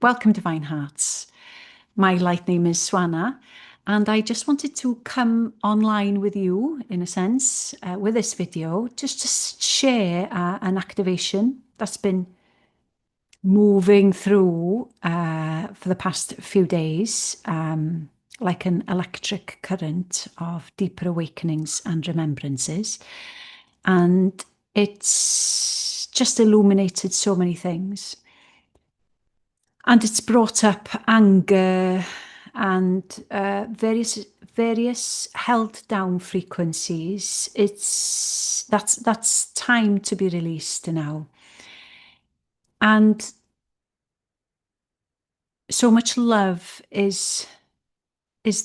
Welcome, Divine Hearts. My light name is Swanah, and I just wanted to come online with you, in a sense, with this video, just to share an activation that's been moving through for the past few days, like an electric current of deeper awakenings and remembrances. And it's just illuminated so many things. And it's brought up anger and various held down frequencies. That's time to be released now. And so much love is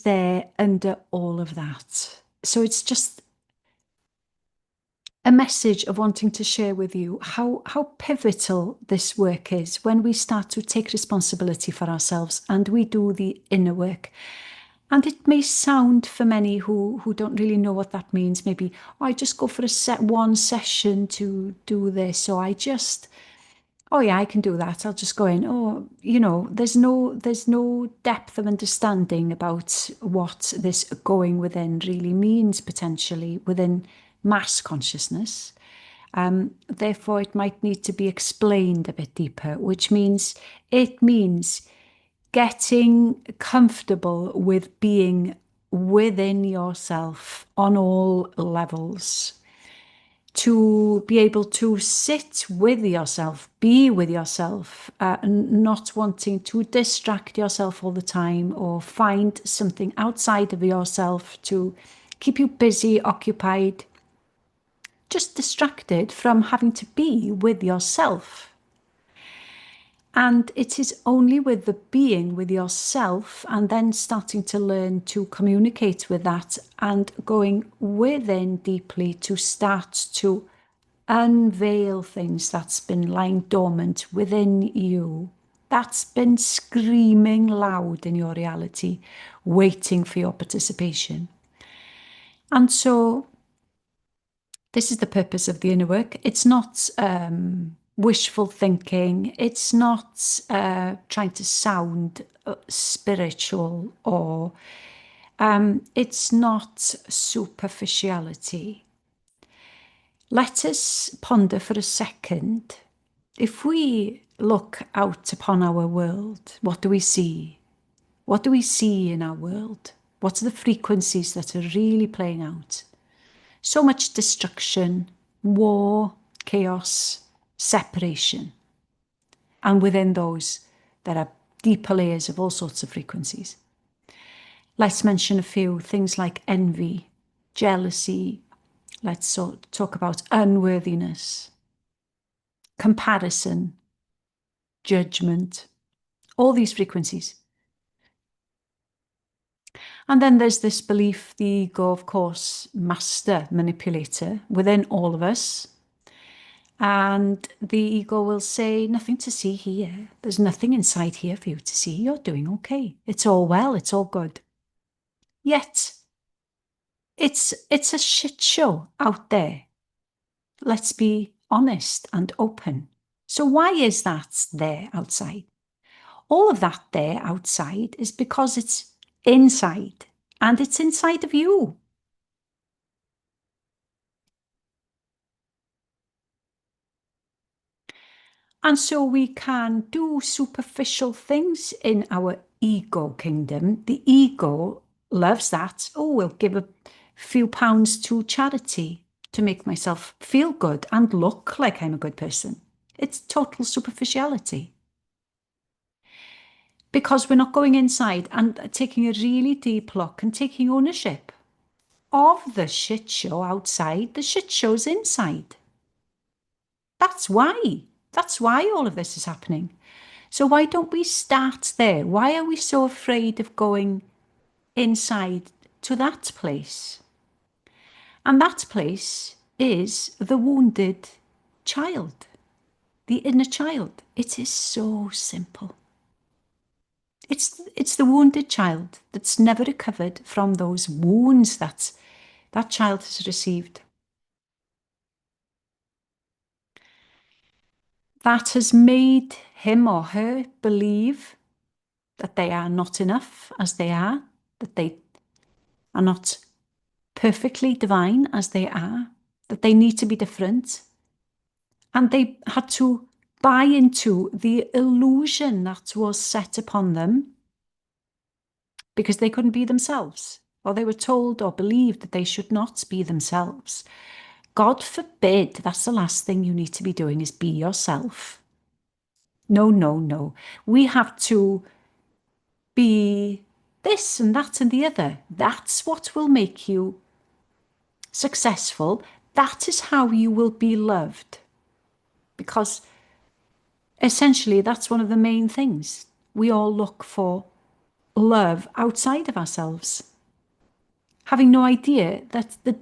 there under all of that. So it's just a message of wanting to share with you how pivotal this work is when we start to take responsibility for ourselves and we do the inner work. And it may sound for many who don't really know what that means, maybe, oh, I just go for one session to do this, or oh yeah, I can do that. I'll just go in. Oh, there's no depth of understanding about what this going within really means potentially within mass consciousness. Therefore, it might need to be explained a bit deeper, which means getting comfortable with being within yourself on all levels, to be able to sit with yourself, be with yourself, not wanting to distract yourself all the time or find something outside of yourself to keep you busy, occupied, just distracted from having to be with yourself. And it is only with the being with yourself and then starting to learn to communicate with that and going within deeply to start to unveil things that's been lying dormant within you, that's been screaming loud in your reality, waiting for your participation. And so this is the purpose of the inner work. It's not wishful thinking. It's not trying to sound spiritual, or it's not superficiality. Let us ponder for a second. If we look out upon our world, what do we see? What do we see in our world? What are the frequencies that are really playing out? So much destruction, war, chaos, separation. And within those, there are deeper layers of all sorts of frequencies. Let's mention a few things like envy, jealousy. Let's talk about unworthiness, comparison, judgment, all these frequencies. And then there's this belief, the ego, of course, master manipulator within all of us. And the ego will say, nothing to see here. There's nothing inside here for you to see. You're doing okay. It's all well. It's all good. Yet, it's a shit show out there. Let's be honest and open. So why is that there outside? All of that there outside is because it's inside, and it's inside of you. And so we can do superficial things in our ego kingdom. The ego loves that. Oh, we'll give a few pounds to charity to make myself feel good and look like I'm a good person. It's total superficiality. Because we're not going inside and taking a really deep look and taking ownership of the shit show outside. The shit show's inside. That's why. That's why all of this is happening. So why don't we start there? Why are we so afraid of going inside to that place? And that place is the wounded child, the inner child. It is so simple. It's the wounded child that's never recovered from those wounds that child has received. That has made him or her believe that they are not enough as they are, that they are not perfectly divine as they are, that they need to be different. And they had to buy into the illusion that was set upon them because they couldn't be themselves, or they were told or believed that they should not be themselves. God forbid, that's the last thing you need to be doing, is be yourself. No, no, no. We have to be this and that and the other. That's what will make you successful. That is how you will be loved. Because essentially, that's one of the main things. We all look for love outside of ourselves, having no idea that the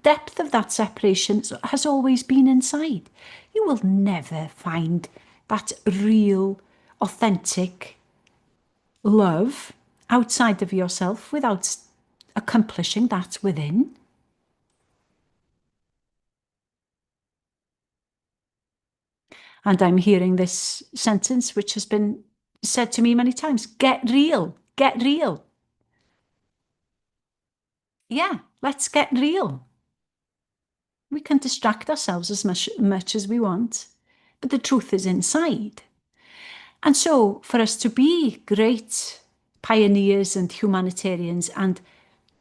depth of that separation has always been inside. You will never find that real, authentic love outside of yourself without accomplishing that within. And I'm hearing this sentence, which has been said to me many times: get real, get real. Yeah, let's get real. We can distract ourselves as much as we want, but the truth is inside. And so for us to be great pioneers and humanitarians, and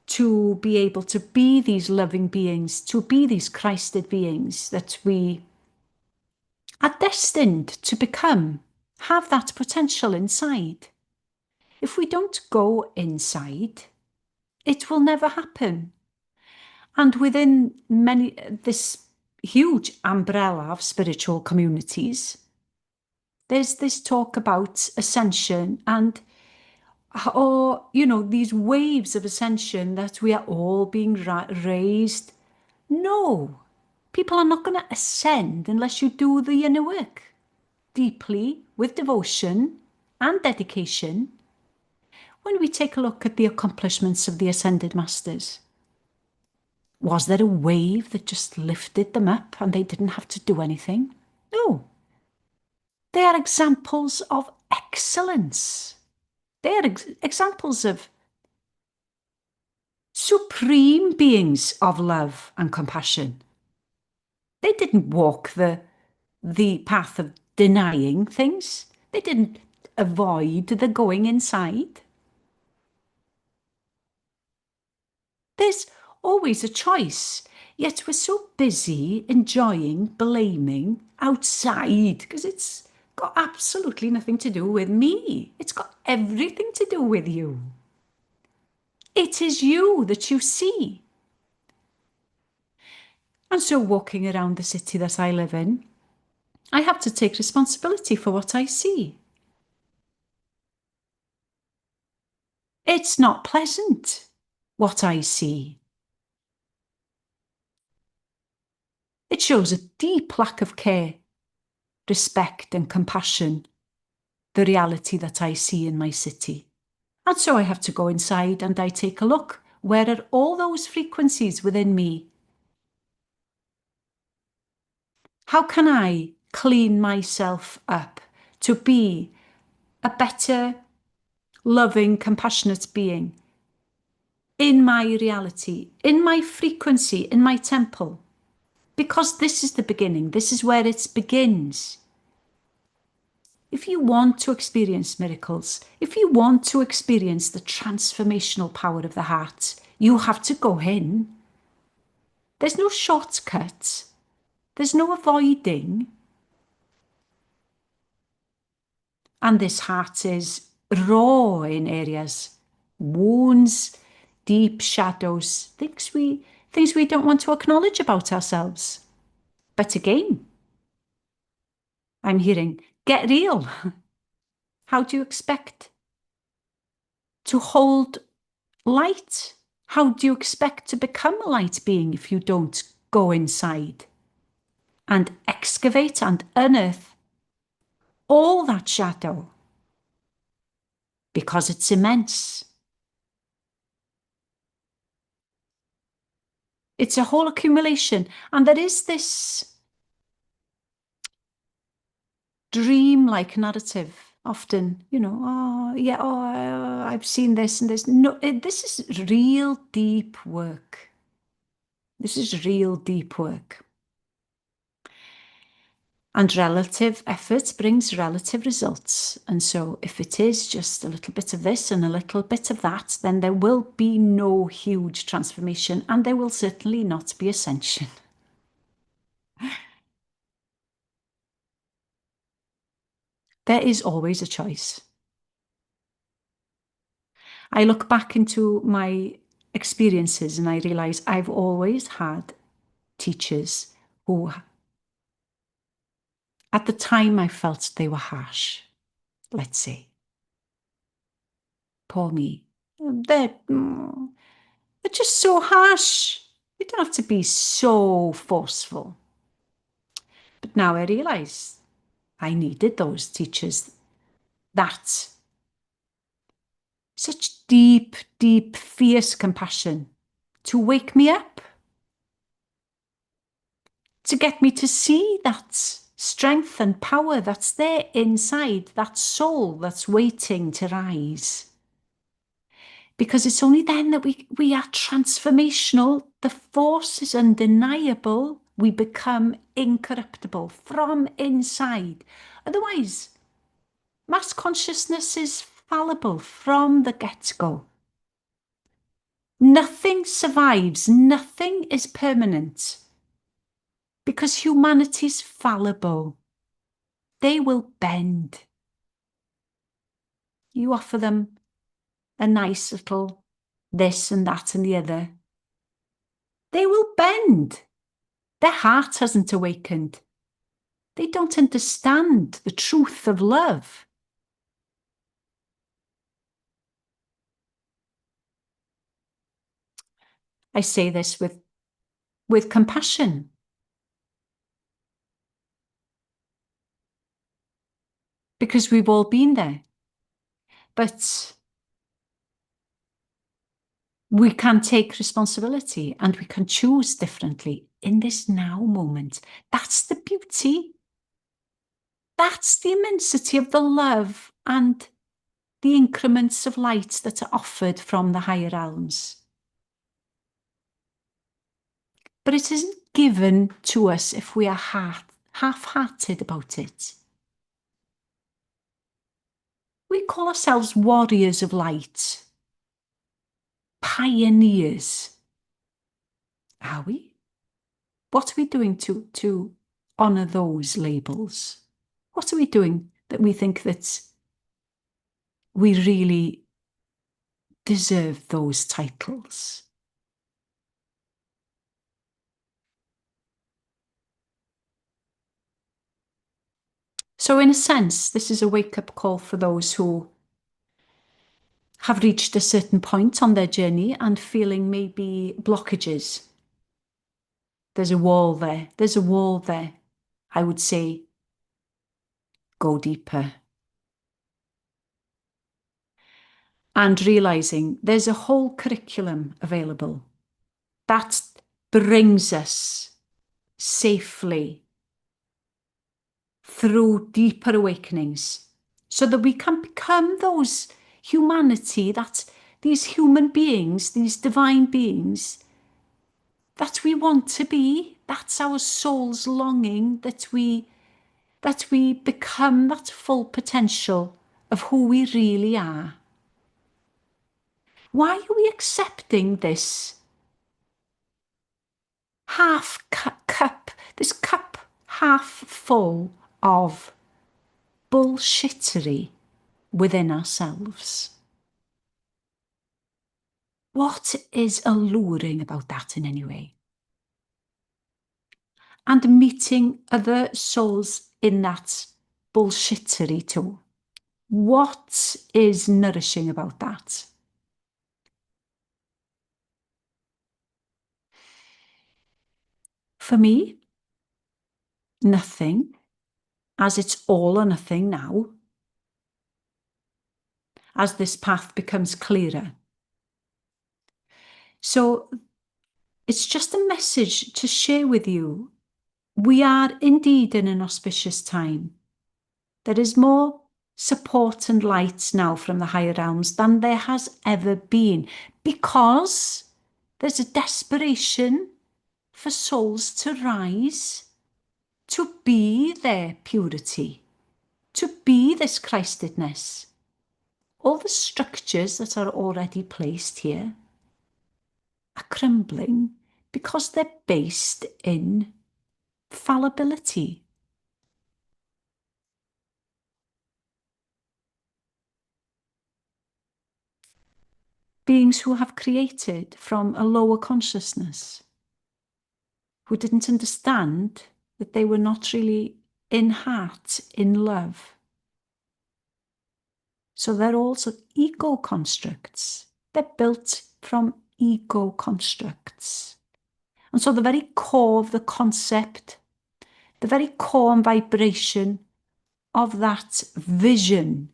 to be able to be these loving beings, to be these Christed beings that we are destined to become, have that potential inside. If we don't go inside, it will never happen. And within this huge umbrella of spiritual communities, there's this talk about ascension and, or, these waves of ascension, that we are all being raised. No, people are not going to ascend unless you do the inner work deeply with devotion and dedication. When we take a look at the accomplishments of the ascended masters, was there a wave that just lifted them up and they didn't have to do anything? No. They are examples of excellence. They are examples of supreme beings of love and compassion. They didn't walk the path of denying things. They didn't avoid the going inside. There's always a choice, yet we're so busy enjoying blaming outside because it's got absolutely nothing to do with me. It's got everything to do with you. It is you that you see. And so walking around the city that I live in, I have to take responsibility for what I see. It's not pleasant, what I see. It shows a deep lack of care, respect and compassion, the reality that I see in my city. And so I have to go inside and I take a look. Where are all those frequencies within me? How can I clean myself up to be a better, loving, compassionate being in my reality, in my frequency, in my temple? Because this is the beginning. This is where it begins. If you want to experience miracles, if you want to experience the transformational power of the heart, you have to go in. There's no shortcut. There's no avoiding. And this heart is raw in areas, wounds, deep shadows, things we don't want to acknowledge about ourselves. But again, I'm hearing, get real. How do you expect to hold light? How do you expect to become a light being if you don't go inside and excavate and unearth all that shadow? Because it's immense. It's a whole accumulation. And there is this dream-like narrative. Often, oh, yeah, oh, I've seen this and this. No, this is real deep work. This is real deep work. And relative effort brings relative results. And so if it is just a little bit of this and a little bit of that, then there will be no huge transformation, and there will certainly not be ascension. There is always a choice. I look back into my experiences and I realize I've always had teachers who, at the time, I felt they were harsh, let's say. Poor me. They're just so harsh. You don't have to be so forceful. But now I realise I needed those teachers. That such deep, deep, fierce compassion to wake me up, to get me to see that strength and power that's there inside, that soul that's waiting to rise. Because it's only then that we are transformational. The force is undeniable. We become incorruptible from inside. Otherwise, mass consciousness is fallible from the get-go. Nothing survives. Nothing is permanent. Because humanity's fallible. They will bend. You offer them a nice little this and that and the other. They will bend. Their heart hasn't awakened. They don't understand the truth of love. I say this with compassion. Because we've all been there. But we can take responsibility and we can choose differently in this now moment. That's the beauty. That's the immensity of the love and the increments of light that are offered from the higher realms. But it isn't given to us if we are half-hearted about it. We call ourselves warriors of light, pioneers. Are we? What are we doing to honour those labels? What are we doing that we think that we really deserve those titles? So in a sense, this is a wake-up call for those who have reached a certain point on their journey and feeling maybe blockages. There's a wall there. There's a wall there. I would say, go deeper. And realising there's a whole curriculum available that brings us safely through deeper awakenings so that we can become those humanity, that these human beings, these divine beings that we want to be. That's our soul's longing, that we become that full potential of who we really are. Why are we accepting this this cup half full of bullshittery within ourselves? What is alluring about that in any way? And meeting other souls in that bullshittery too. What is nourishing about that? For me, nothing, as it's all or nothing now, as this path becomes clearer. So it's just a message to share with you. We are indeed in an auspicious time. There is more support and light now from the higher realms than there has ever been, because there's a desperation for souls to rise, to be their purity, to be this Christedness. All the structures that are already placed here are crumbling because they're based in fallibility. Beings who have created from a lower consciousness, who didn't understand that they were not really in heart, in love. So they're also ego constructs. They're built from ego constructs. And so the very core of the concept, the very core and vibration of that vision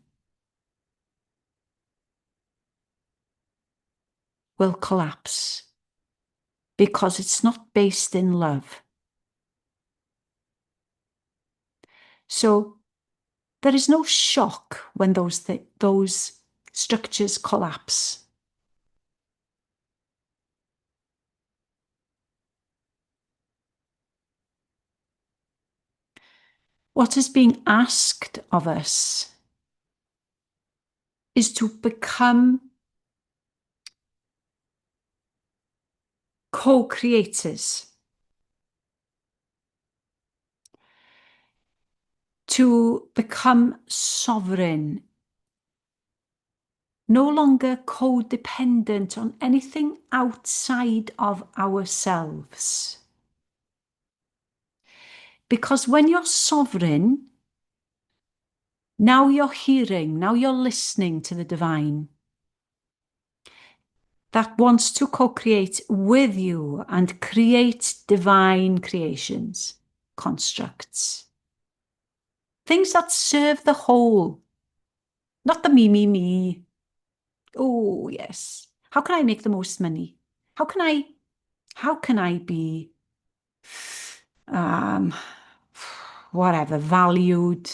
will collapse because it's not based in love. So there is no shock when those structures collapse. What is being asked of us is to become co-creators, to become sovereign, no longer codependent on anything outside of ourselves. Because when you're sovereign, now you're hearing, now you're listening to the divine that wants to co-create with you and create divine creations, constructs. Things that serve the whole, not the me, me, me. Oh, yes. How can I make the most money? How can I be, whatever, valued?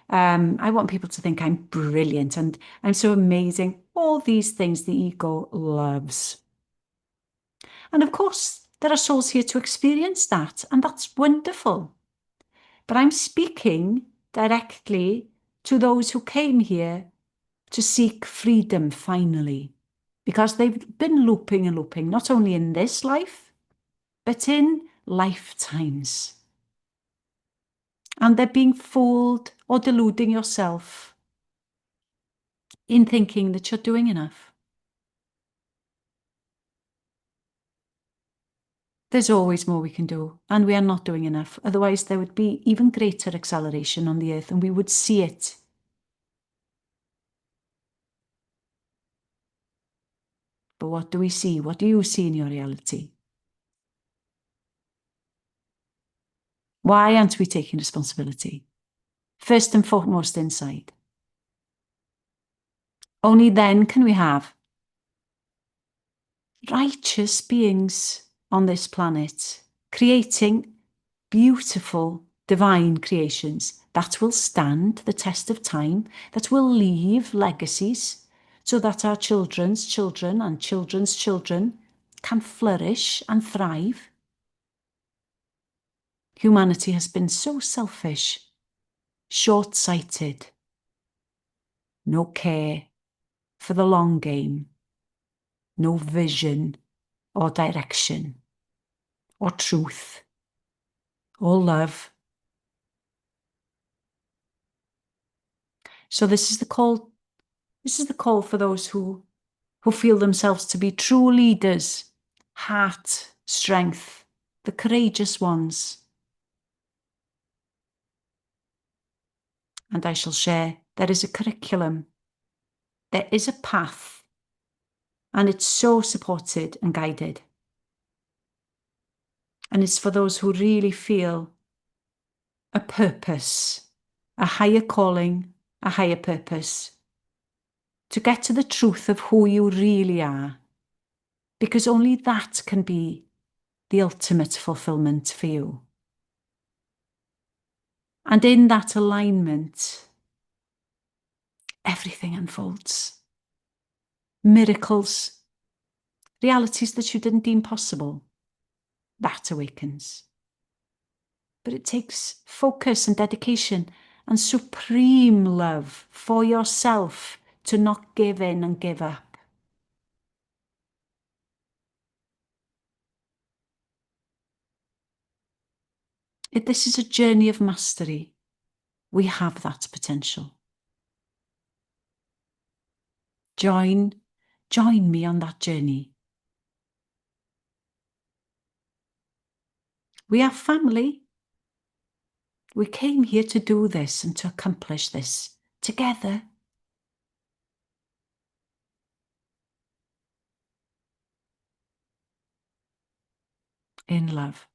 I want people to think I'm brilliant and I'm so amazing. All these things the ego loves. And of course, there are souls here to experience that, and that's wonderful. But I'm speaking directly to those who came here to seek freedom finally, because they've been looping and looping, not only in this life, but in lifetimes. And they're being fooled or deluding yourself in thinking that you're doing enough. There's always more we can do, and we are not doing enough. Otherwise, there would be even greater acceleration on the earth, and we would see it. But what do we see? What do you see in your reality? Why aren't we taking responsibility? First and foremost, inside. Only then can we have righteous beings on this planet, creating beautiful divine creations that will stand the test of time, that will leave legacies, so that our children's children and children's children can flourish and thrive. Humanity has been so selfish, short-sighted, no care for the long game, no vision or direction or truth or love. So this is the call for those who feel themselves to be true leaders, heart, strength, the courageous ones. And I shall share, there is a curriculum, there is a path, and it's so supported and guided. And it's for those who really feel a purpose, a higher calling, a higher purpose, to get to the truth of who you really are, because only that can be the ultimate fulfillment for you. And in that alignment, everything unfolds. Miracles, realities that you didn't deem possible, that awakens. But it takes focus and dedication and supreme love for yourself to not give in and give up. If this is a journey of mastery, we have that potential. Join me on that journey. We are family. We came here to do this and to accomplish this together. In love.